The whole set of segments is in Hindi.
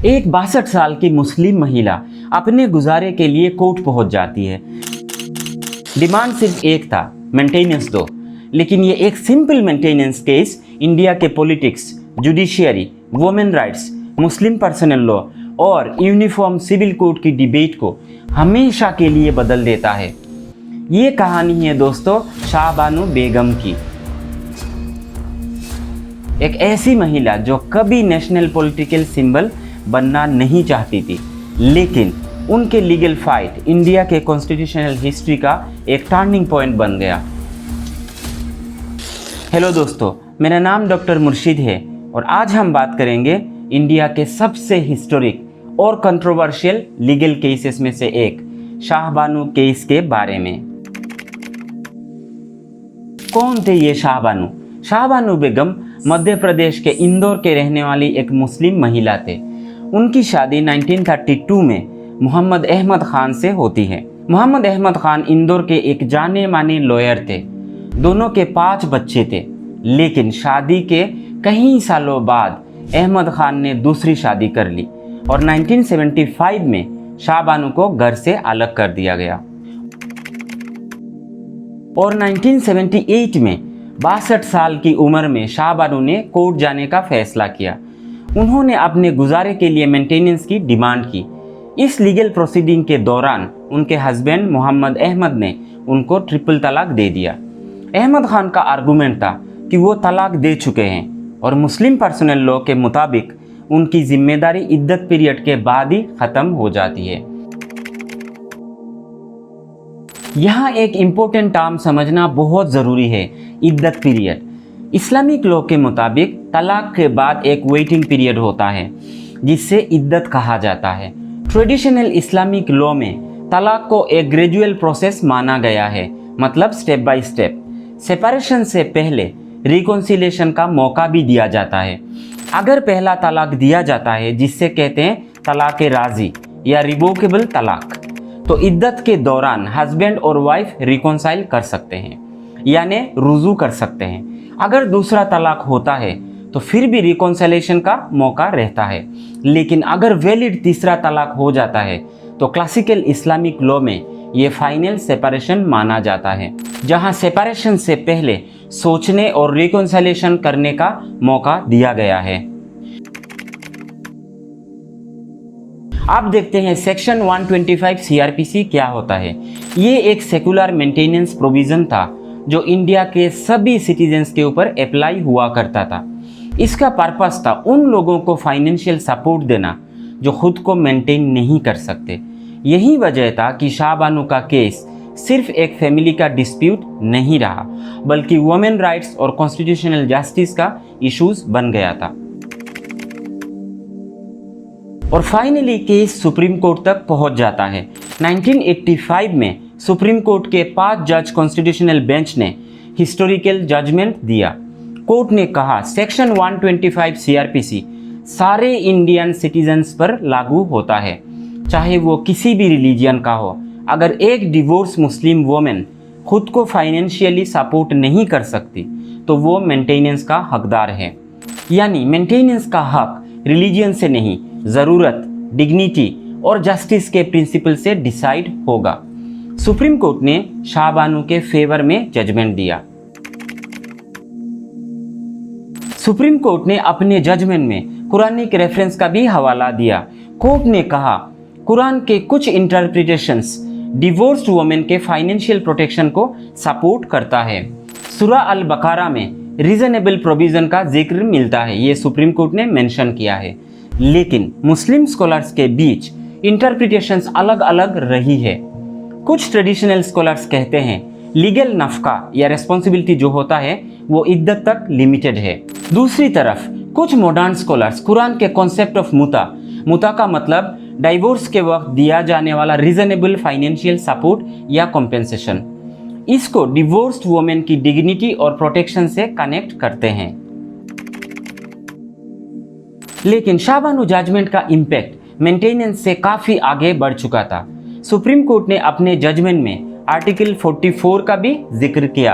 एक 62 साल की मुस्लिम महिला अपने गुजारे के लिए कोर्ट पहुंच जाती है। डिमांड सिर्फ एक था, मेंटेनेंस दो। लेकिन ये एक सिंपल मेंटेनेंस केस इंडिया के पॉलिटिक्स, जुडिशियरी, वुमेन राइट्स, मुस्लिम पर्सनल लॉ और यूनिफॉर्म सिविल कोड की डिबेट को हमेशा के लिए बदल देता है। ये कहानी है दोस्तों शाहबानू बेगम की, एक ऐसी महिला जो कभी नेशनल पॉलिटिकल सिंबल बनना नहीं चाहती थी, लेकिन उनके लीगल फाइट इंडिया के कॉन्स्टिट्यूशनल हिस्ट्री का एक टर्निंग पॉइंट बन गया। हेलो दोस्तों, मेरा नाम डॉक्टर मुर्शिद है और आज हम बात करेंगे इंडिया के सबसे हिस्टोरिक और कंट्रोवर्शियल लीगल केसेस में से एक शाहबानू केस के बारे में। कौन थे ये शाहबानू? शाहबानू बेगम मध्य प्रदेश के इंदौर के रहने वाली एक मुस्लिम महिला थे। उनकी शादी 1932 में मोहम्मद अहमद खान से होती है। मोहम्मद अहमद खान इंदौर के एक जाने माने लॉयर थे। दोनों के 5 बच्चे थे, लेकिन शादी के कई सालों बाद अहमद खान ने दूसरी शादी कर ली और 1975 में शाहबानू को घर से अलग कर दिया गया। और 1978 में 62 साल की उम्र में शाहबानू ने कोर्ट जाने का फैसला किया। उन्होंने अपने गुजारे के लिए मेंटेनेंस की डिमांड की। इस लीगल प्रोसीडिंग के दौरान उनके हस्बैंड मोहम्मद अहमद ने उनको ट्रिपल तलाक दे दिया। अहमद खान का आर्गुमेंट था कि वो तलाक दे चुके हैं और मुस्लिम पर्सनल लॉ के मुताबिक उनकी जिम्मेदारी इद्दत पीरियड के बाद ही ख़त्म हो जाती है। यहाँ एक इम्पोर्टेंट टर्म समझना बहुत ज़रूरी है, इद्दत पीरियड। इस्लामिक लॉ के मुताबिक तलाक के बाद एक वेटिंग पीरियड होता है जिससे इद्दत कहा जाता है। ट्रेडिशनल इस्लामिक लॉ में तलाक को एक ग्रेजुअल प्रोसेस माना गया है, मतलब स्टेप बाय स्टेप। सेपरेशन से पहले रिकॉन्सिलिएशन का मौका भी दिया जाता है। अगर पहला तलाक दिया जाता है, जिससे कहते हैं तलाक राजी या रिवोकेबल तलाक, तो इद्दत के दौरान हस्बैंड और वाइफ रिकॉन्साइल कर सकते हैं, यानी रुजू कर सकते हैं। अगर दूसरा तलाक होता है तो फिर भी रिकॉन्सिलिएशन का मौका रहता है। लेकिन अगर वैलिड तीसरा तलाक हो जाता है तो क्लासिकल इस्लामिक लॉ में ये फाइनल सेपरेशन माना जाता है, जहां सेपरेशन से पहले सोचने और रिकॉन्सिलिएशन करने का मौका दिया गया है। अब देखते हैं सेक्शन 125 सीआरपीसी क्या होता है। ये एक सेकुलर मेंटेनेंस प्रोविजन था जो इंडिया के सभी सिटीजन्स के ऊपर अप्लाई हुआ करता था। इसका पर्पस था उन लोगों को फाइनेंशियल सपोर्ट देना जो खुद को मेंटेन नहीं कर सकते। यही वजह था कि शाहबानू का केस सिर्फ एक फैमिली का डिस्प्यूट नहीं रहा, बल्कि वुमेन राइट्स और कॉन्स्टिट्यूशनल जस्टिस का इश्यूज बन गया था। और फाइनली केस सुप्रीम कोर्ट तक पहुंच जाता है। 1985 में सुप्रीम कोर्ट के 5 जज कॉन्स्टिट्यूशनल बेंच ने हिस्टोरिकल जजमेंट दिया। कोर्ट ने कहा सेक्शन 125 सीआरपीसी सारे इंडियन सिटीजन्स पर लागू होता है, चाहे वो किसी भी रिलीजियन का हो। अगर एक डिवोर्स मुस्लिम वुमेन खुद को फाइनेंशियली सपोर्ट नहीं कर सकती तो वो मेंटेनेंस का हकदार है। यानी मेंटेनेंस का हक रिलीजियन से नहीं, ज़रूरत, डिग्निटी और जस्टिस के प्रिंसिपल से डिसाइड होगा। सुप्रीम कोर्ट ने शाहबानू के फेवर में जजमेंट दिया। सुप्रीम कोर्ट ने अपने जजमेंट में कुरानिक रेफरेंस का भी हवाला दिया। कोर्ट ने कहा कुरान के कुछ इंटरप्रिटेशंस डिवोर्स्ड वुमेन के फाइनेंशियल प्रोटेक्शन को सपोर्ट करता है। सूरा अल बकरा में रीजनेबल प्रोविजन का जिक्र मिलता है, ये सुप्रीम कोर्ट ने मेंशन किया है। लेकिन मुस्लिम स्कॉलर्स के बीच इंटरप्रिटेशंस अलग अलग रही है। कुछ ट्रेडिशनल स्कॉलर्स कहते हैं लीगल नफका या रेस्पॉन्सिबिलिटी जो होता है वो इद्दत तक लिमिटेड है। दूसरी तरफ कुछ मॉडर्न स्कॉलर्स कुरान के कॉन्सेप्ट ऑफ मुता का मतलब डाइवोर्स के वक्त दिया जाने वाला रीजनेबल फाइनेंशियल सपोर्ट या कॉम्पेंसेशन, इसको डिवोर्स्ड वुमेन की डिग्निटी और प्रोटेक्शन से कनेक्ट करते हैं। लेकिन शाहबानू जजमेंट का इम्पैक्ट मेंटेनेंस से काफ़ी आगे बढ़ चुका था। सुप्रीम कोर्ट ने अपने जजमेंट में आर्टिकल 44 का भी जिक्र किया।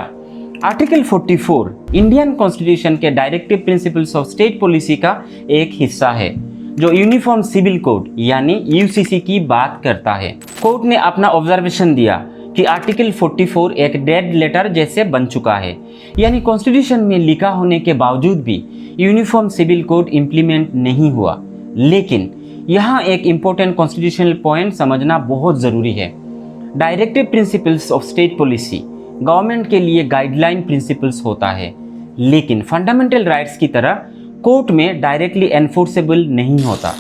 आर्टिकल 44 इंडियन कॉन्स्टिट्यूशन के directive principles of state policy का एक हिस्सा है। जो यूनिफॉर्म सिविल कोड यानी यूसीसी की बात करता है। कोर्ट ने अपना ऑब्जर्वेशन दिया कि आर्टिकल 44 एक डेड लेटर जैसे बन चुका है, यानी कॉन्स्टिट्यूशन में लिखा होने के बावजूद भी यूनिफॉर्म सिविल कोड इम्प्लीमेंट नहीं हुआ। लेकिन यहाँ एक इम्पोर्टेंट कॉन्स्टिट्यूशनल पॉइंट समझना बहुत ज़रूरी है। Directive principles of state policy government के लिए गाइडलाइन प्रिंसिपल्स होता है, लेकिन फंडामेंटल राइट्स की तरह कोर्ट में डायरेक्टली एनफोर्सेबल नहीं होता।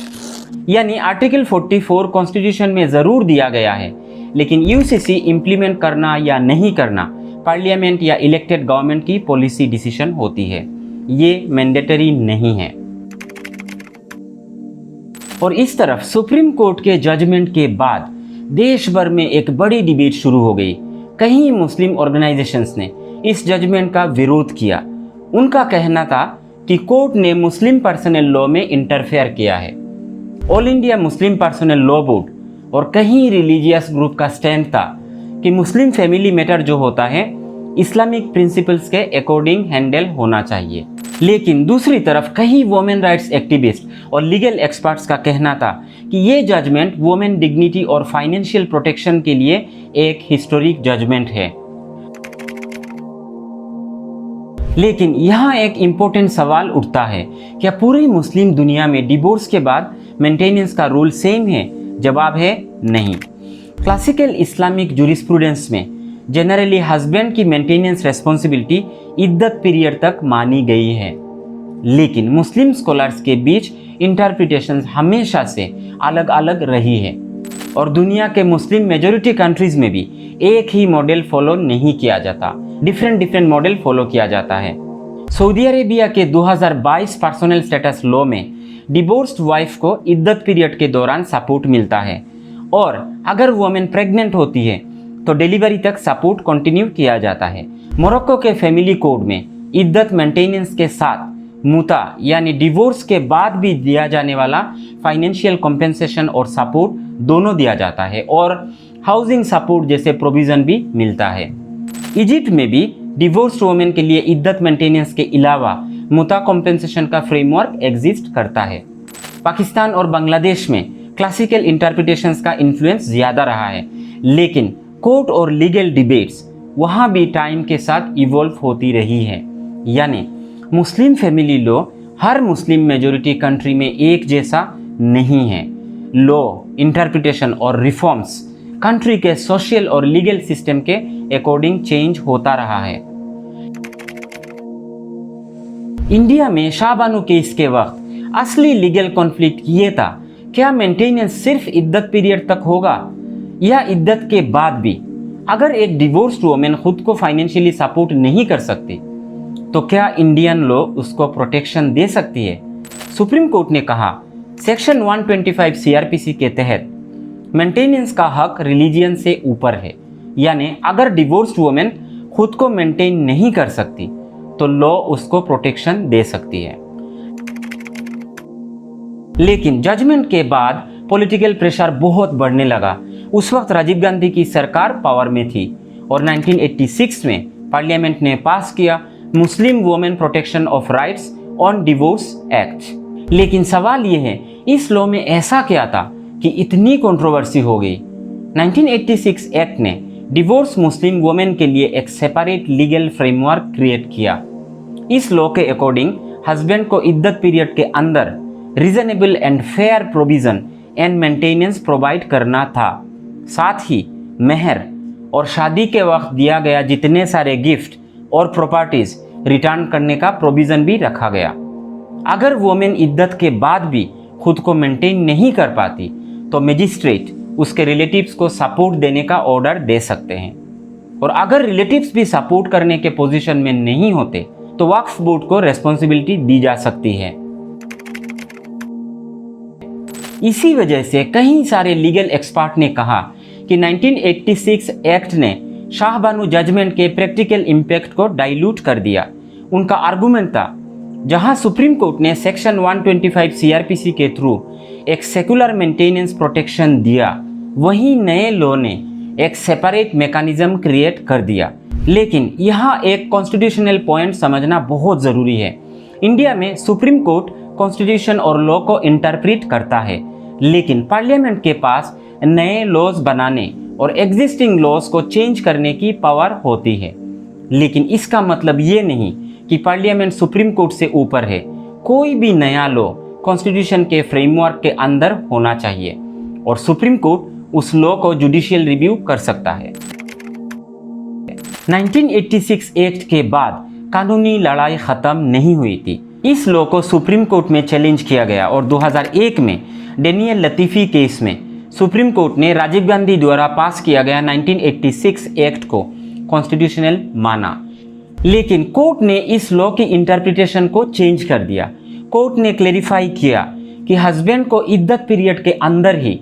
यानी आर्टिकल 44 कॉन्स्टिट्यूशन में ज़रूर दिया गया है, लेकिन यूसीसी इम्प्लीमेंट करना या नहीं करना पार्लियामेंट या इलेक्टेड गवर्नमेंट की पॉलिसी डिसीजन होती है, ये मैंडेटरी नहीं है। और इस तरफ सुप्रीम कोर्ट के जजमेंट के बाद देश भर में एक बड़ी डिबेट शुरू हो गई। कई मुस्लिम ऑर्गेनाइजेशंस ने इस जजमेंट का विरोध किया। उनका कहना था कि कोर्ट ने मुस्लिम पर्सनल लॉ में इंटरफेयर किया है। All India Muslim personal law board और कई रिलीजियस ग्रुप का स्टैंड था कि मुस्लिम फैमिली मैटर जो होता है इस्लामिक प्रिंसिपल्स के अकॉर्डिंग हैंडल होना चाहिए। लेकिन दूसरी तरफ कई वुमेन राइट्स एक्टिविस्ट और लीगल एक्सपर्ट्स का कहना था कि ये जजमेंट वुमेन डिग्निटी और फाइनेंशियल प्रोटेक्शन के लिए एक हिस्टोरिक जजमेंट है। लेकिन यहाँ एक इम्पोर्टेंट सवाल उठता है, क्या पूरी मुस्लिम दुनिया में डिवोर्स के बाद मेंटेनेंस का रूल सेम है? जवाब है नहीं। क्लासिकल इस्लामिक जूरिस्प्रूडेंस में जनरली हस्बैंड की मेंटेनेंस रेस्पॉन्सिबिलिटी इद्दत पीरियड तक मानी गई है, लेकिन मुस्लिम स्कॉलर्स के बीच इंटरप्रिटेशंस हमेशा से अलग अलग रही है और दुनिया के मुस्लिम मेजॉरिटी कंट्रीज में भी एक ही मॉडल फॉलो नहीं किया जाता, डिफरेंट मॉडल फॉलो किया जाता है। सऊदी अरेबिया के 2022 पर्सनल स्टेटस लॉ में डिवोर्स्ड वाइफ को इद्दत पीरियड के दौरान सपोर्ट मिलता है और अगर वुमेन प्रेग्नेंट होती है तो डिलीवरी तक सपोर्ट कंटिन्यू किया जाता है। मोरक्को के फैमिली कोड में इद्दत मेंटेनेंस के साथ मुता यानी डिवोर्स के बाद भी दिया जाने वाला फाइनेंशियल कॉम्पेंसेशन और सपोर्ट दोनों दिया जाता है और हाउसिंग सपोर्ट जैसे प्रोविज़न भी मिलता है। इजिप्ट में भी डिवोर्स्ड वुमेन के लिए इद्दत मेंटेनेंस के अलावा मुता कॉम्पेंसेशन का फ्रेमवर्क एग्जिस्ट करता है। पाकिस्तान और बांग्लादेश में क्लासिकल इंटरप्रिटेशंस का इन्फ्लुएंस ज़्यादा रहा है, लेकिन कोर्ट और लीगल डिबेट्स वहाँ भी टाइम के साथ इवॉल्व होती रही है। यानी मुस्लिम फैमिली लॉ हर मुस्लिम मेजॉरिटी कंट्री में एक जैसा नहीं है। लॉ, इंटरप्रिटेशन और रिफॉर्म्स कंट्री के सोशल और लीगल सिस्टम के अकॉर्डिंग चेंज होता रहा है। इंडिया में शाहबानू केस के वक्त असली लीगल कॉन्फ्लिक्ट ये था, क्या मेंटेनेंस सिर्फ इद्दत पीरियड तक होगा या इद्दत के बाद भी? अगर एक डिवोर्स्ड वुमेन खुद को फाइनेंशियली सपोर्ट नहीं कर सकती तो क्या इंडियन लॉ उसको प्रोटेक्शन दे सकती है? सुप्रीम कोर्ट ने कहा सेक्शन 125 सीआरपीसी के तहत मेंटेनेंस का हक रिलीजियन से ऊपर है, यानी अगर डिवोर्स्ड वुमेन खुद को मेंटेन नहीं कर सकती तो लॉ उसको प्रोटेक्शन दे सकती है। लेकिन जजमेंट के बाद पॉलिटिकल प्रेशर बहुत बढ़ने लगा। उस वक्त राजीव गांधी की सरकार पावर में थी और 1986 में पार्लियामेंट ने पास किया Muslim women protection of rights on divorce act. लेकिन सवाल यह है, इस लॉ में ऐसा क्या था कि इतनी कंट्रोवर्सी हो गई? 1986 एक्ट ने डिवोर्स मुस्लिम वुमेन के लिए एक सेपरेट लीगल फ्रेमवर्क क्रिएट किया। इस लॉ के अकॉर्डिंग हस्बैंड को इद्दत पीरियड के अंदर reasonable and fair provision and maintenance provide करना था। साथ ही मेहर और शादी के वक्त दिया गया जितने सारे गिफ्ट और प्रॉपर्टीज रिटर्न करने का प्रोविजन भी रखा गया। अगर वुमेन इद्दत के बाद भी खुद को मेंटेन नहीं कर पाती तो मजिस्ट्रेट उसके रिलेटिव्स को सपोर्ट देने का ऑर्डर दे सकते हैं, और अगर रिलेटिव्स भी सपोर्ट करने के पोजीशन में नहीं होते तो वक्फ बोर्ड को रेस्पॉन्सिबिलिटी दी जा सकती है। इसी वजह से कई सारे लीगल एक्सपर्ट ने कहा कि 1986 एक्ट ने शाहबानू जजमेंट के प्रैक्टिकल इम्पैक्ट को डाइल्यूट कर दिया। उनका आर्गुमेंट था, जहां सुप्रीम कोर्ट ने सेक्शन 125 सीआरपीसी के थ्रू एक सेकुलर मेंटेनेंस प्रोटेक्शन दिया, वहीं नए लॉ ने एक सेपरेट मैकेनिज्म क्रिएट कर दिया। लेकिन यहाँ एक कॉन्स्टिट्यूशनल पॉइंट समझना बहुत ज़रूरी है। इंडिया में सुप्रीम कोर्ट कॉन्स्टिट्यूशन और लॉ को इंटरप्रेट करता है, लेकिन पार्लियामेंट के पास नए लॉज बनाने और एग्जिस्टिंग लॉज को चेंज करने की पावर होती है। लेकिन इसका मतलब ये नहीं कि पार्लियामेंट सुप्रीम कोर्ट से ऊपर है। कोई भी नया लॉ कॉन्स्टिट्यूशन के फ्रेमवर्क के अंदर होना चाहिए और सुप्रीम कोर्ट उस लॉ को जुडिशियल रिव्यू कर सकता है। 1986 एक्ट के बाद कानूनी लड़ाई खत्म नहीं हुई थी। इस लॉ को सुप्रीम कोर्ट में चैलेंज किया गया और 2001 में डेनियल लतीफ़ी केस में सुप्रीम कोर्ट ने राजीव गांधी द्वारा पास किया गया 1986 एक्ट को कॉन्स्टिट्यूशनल माना। लेकिन कोर्ट ने इस लॉ की इंटरप्रिटेशन को चेंज कर दिया। कोर्ट ने क्लेरिफाई किया कि हस्बैंड को इद्दत पीरियड के अंदर ही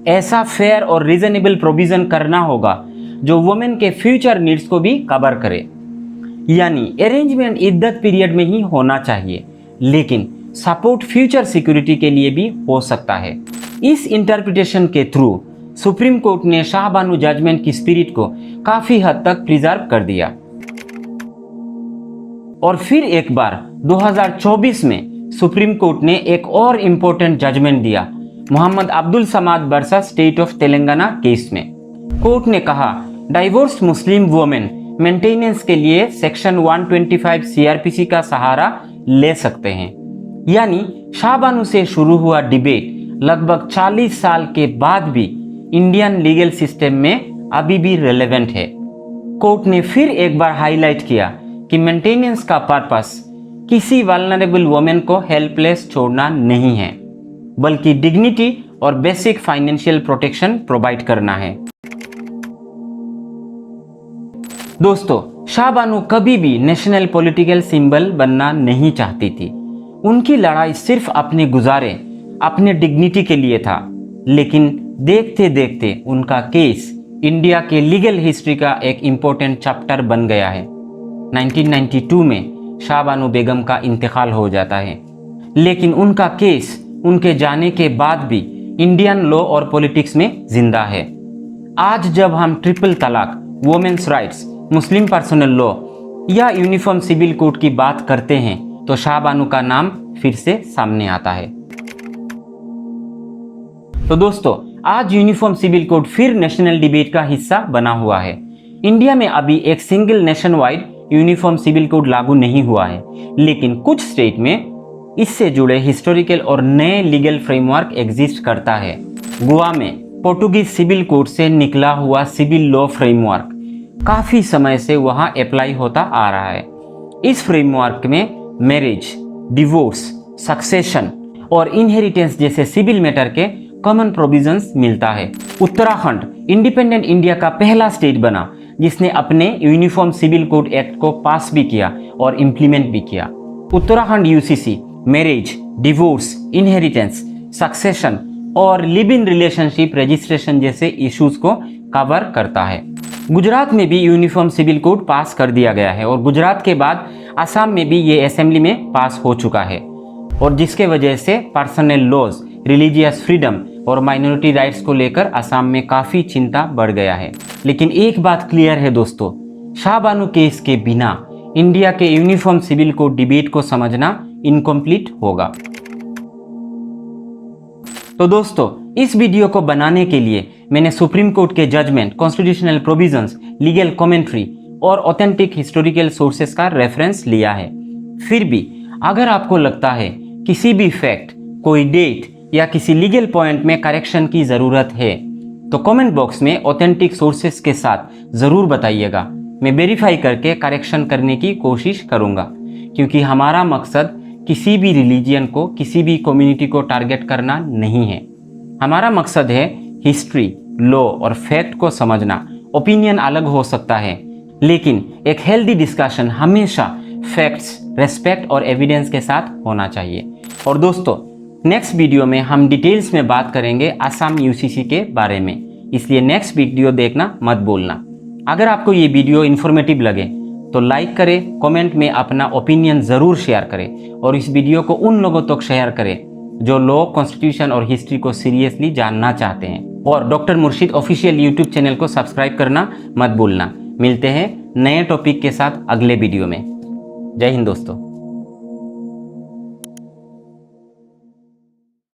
ऐसा फेयर और रीजनेबल प्रोविजन करना होगा जो वुमेन के फ्यूचर नीड्स को भी कवर करे, यानी अरेंजमेंट इद्दत पीरियड में ही होना चाहिए, लेकिन सपोर्ट फ्यूचर सिक्योरिटी के लिए भी हो सकता है। इस इंटरप्रिटेशन के थ्रू सुप्रीम कोर्ट ने शाहबानू जजमेंट की स्पिरिट को काफी हद तक प्रिजर्व कर दिया। और फिर एक बार 2024 में सुप्रीम कोर्ट ने एक और इम्पोर्टेंट जजमेंट दिया Mohammed Abdul Samad versus state of Telangana case में। कोर्ट ने कहा डाइवोर्स्ड मुस्लिम वुमेन मेंटेनेंस के लिए सेक्शन 125 सीआरपीसी का सहारा ले सकते हैं। यानी शाहबानू से शुरू हुआ डिबेट लगभग 40 साल के बाद भी इंडियन लीगल सिस्टम में अभी भी रेलेवेंट है। कोर्ट ने फिर एक बार हाईलाइट किया कि मेंटेनेंस का पर्पस किसी वल्नरेबल वुमेन को हेल्पलेस छोड़ना नहीं है, बल्कि डिग्निटी और बेसिक फाइनेंशियल प्रोटेक्शन प्रोवाइड करना है। दोस्तों, शाहबानू कभी भी नेशनल पॉलिटिकल सिंबल बनना नहीं चाहती थी। उनकी लड़ाई सिर्फ अपने गुजारे, अपने डिग्निटी के लिए था। लेकिन देखते देखते उनका केस इंडिया के लीगल हिस्ट्री का एक इम्पोर्टेंट चैप्टर बन गया है। 1992 में शाहबानू बेगम का इंतकाल हो जाता है, लेकिन उनका केस उनके जाने के बाद भी इंडियन लॉ और पॉलिटिक्स में जिंदा है। आज जब हम ट्रिपल तलाक, वुमेन्स राइट्स, मुस्लिम पर्सनल लॉ या यूनिफॉर्म सिविल कोड की बात करते हैं तो शाहबानू का नाम फिर से सामने आता है। तो दोस्तों, आज यूनिफॉर्म सिविल कोड फिर नेशनल डिबेट का हिस्सा बना हुआ है। इंडिया में अभी एक single nationwide uniform civil code लागू नहीं हुआ है, लेकिन कुछ स्टेट में इससे जुड़े हिस्टोरिकल और नए लीगल फ्रेमवर्क एग्जिस्ट करता है। गोवा में पोर्टुगीज सिविल कोड से निकला हुआ सिविल लॉ फ्रेमवर्क काफी समय से वहां अप्लाई होता आ रहा है। इस फ्रेमवर्क में मैरिज, डिवोर्स, सक्सेशन और इनहेरिटेंस जैसे सिविल मैटर के कॉमन प्रोविजंस मिलता है। उत्तराखंड इंडिपेंडेंट इंडिया का पहला स्टेट बना जिसने अपने यूनिफॉर्म सिविल कोड एक्ट को पास भी किया और इम्प्लीमेंट भी किया। Uttarakhand UCC marriage, divorce, inheritance, succession और लिव इन रिलेशनशिप रजिस्ट्रेशन जैसे इश्यूज को कवर करता है। गुजरात में भी यूनिफॉर्म सिविल कोड पास कर दिया गया है और गुजरात के बाद असम में भी ये असेंबली में पास हो चुका है, और जिसके वजह से पर्सनल लॉज, रिलीजियस फ्रीडम और माइनॉरिटी राइट्स को लेकर असम में काफ़ी चिंता बढ़ गया है। लेकिन एक बात क्लियर है दोस्तों, शाहबानू केस के बिना इंडिया के यूनिफॉर्म सिविल कोड डिबेट को समझना इनकम्प्लीट होगा। तो दोस्तों, इस वीडियो को बनाने के लिए मैंने सुप्रीम कोर्ट के judgement, constitutional provisions, legal commentary और ऑथेंटिक हिस्टोरिकल सोर्सेस का रेफरेंस लिया है। फिर भी अगर आपको लगता है किसी भी फैक्ट, कोई डेट या किसी लीगल पॉइंट में करेक्शन की ज़रूरत है तो कमेंट बॉक्स में ऑथेंटिक सोर्सेस के साथ ज़रूर बताइएगा। मैं वेरीफाई करके करेक्शन करने की कोशिश करूँगा, क्योंकि हमारा मकसद किसी भी रिलीजियन को, किसी भी कम्युनिटी को टारगेट करना नहीं है। हमारा मकसद है हिस्ट्री, लॉ और फैक्ट को समझना। ओपिनियन अलग हो सकता है, लेकिन एक हेल्दी डिस्कशन हमेशा फैक्ट्स, रेस्पेक्ट और एविडेंस के साथ होना चाहिए। और दोस्तों, नेक्स्ट वीडियो में हम डिटेल्स में बात करेंगे असम यूसीसी के बारे में, इसलिए नेक्स्ट वीडियो देखना मत भूलना। अगर आपको ये वीडियो इन्फॉर्मेटिव लगे तो लाइक करें, कमेंट में अपना ओपिनियन ज़रूर शेयर करें और इस वीडियो को उन लोगों तक शेयर करें जो लॉ, कॉन्स्टिट्यूशन और हिस्ट्री को सीरियसली जानना चाहते हैं। और डॉक्टर मुर्शिद ऑफिशियल यूट्यूब चैनल को सब्सक्राइब करना मत भूलना। मिलते हैं नए टॉपिक के साथ अगले वीडियो में। जय हिंद दोस्तों।